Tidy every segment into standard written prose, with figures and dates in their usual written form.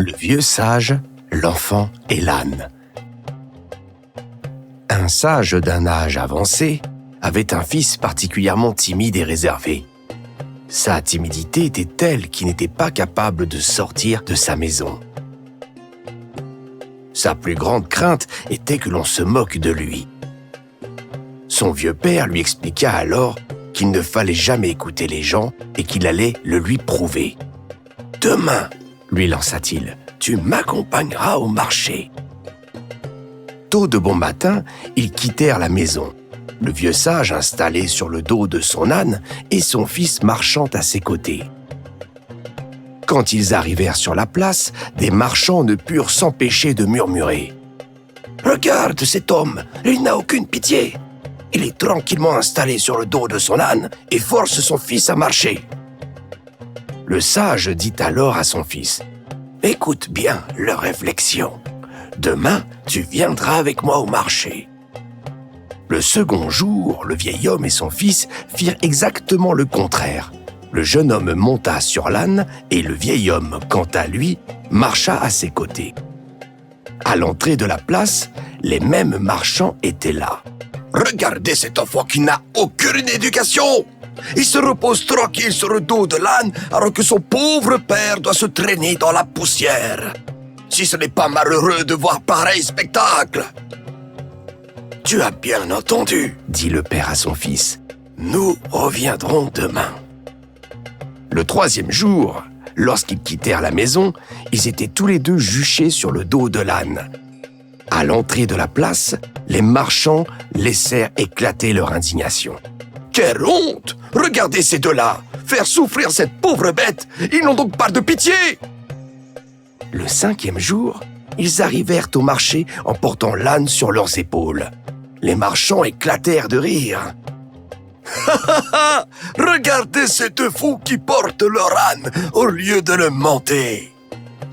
Le vieux sage, l'enfant et l'âne. Un sage d'un âge avancé avait un fils particulièrement timide et réservé. Sa timidité était telle qu'il n'était pas capable de sortir de sa maison. Sa plus grande crainte était que l'on se moque de lui. Son vieux père lui expliqua alors qu'il ne fallait jamais écouter les gens et qu'il allait le lui prouver. « Demain, lui lança-t-il, tu m'accompagneras au marché. » Tôt de bon matin, ils quittèrent la maison, le vieux sage installé sur le dos de son âne et son fils marchant à ses côtés. Quand ils arrivèrent sur la place, des marchands ne purent s'empêcher de murmurer. « Regarde cet homme, il n'a aucune pitié. Il est tranquillement installé sur le dos de son âne et force son fils à marcher. » Le sage dit alors à son fils, « Écoute bien leur réflexion. Demain, tu viendras avec moi au marché. » Le second jour, le vieil homme et son fils firent exactement le contraire. Le jeune homme monta sur l'âne et le vieil homme, quant à lui, marcha à ses côtés. À l'entrée de la place, les mêmes marchands étaient là. « Regardez cet enfant qui n'a aucune éducation! Il se repose tranquille sur le dos de l'âne alors que son pauvre père doit se traîner dans la poussière. Si ce n'est pas malheureux de voir pareil spectacle! » « Tu as bien entendu, » dit le père à son fils. « Nous reviendrons demain. » Le troisième jour, lorsqu'ils quittèrent la maison, ils étaient tous les deux juchés sur le dos de l'âne. À l'entrée de la place, les marchands laissèrent éclater leur indignation. « Quelle honte! Regardez ces deux-là! Faire souffrir cette pauvre bête! Ils n'ont donc pas de pitié !» Le cinquième jour, ils arrivèrent au marché en portant l'âne sur leurs épaules. Les marchands éclatèrent de rire. « Regardez ces deux fous qui portent leur âne au lieu de le monter !»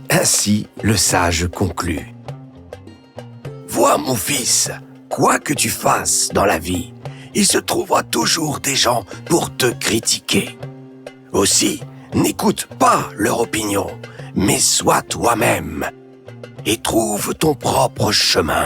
Ainsi, le sage conclut. « Vois, mon fils, quoi que tu fasses dans la vie, il se trouvera toujours des gens pour te critiquer. Aussi, n'écoute pas leur opinion, mais sois toi-même et trouve ton propre chemin. »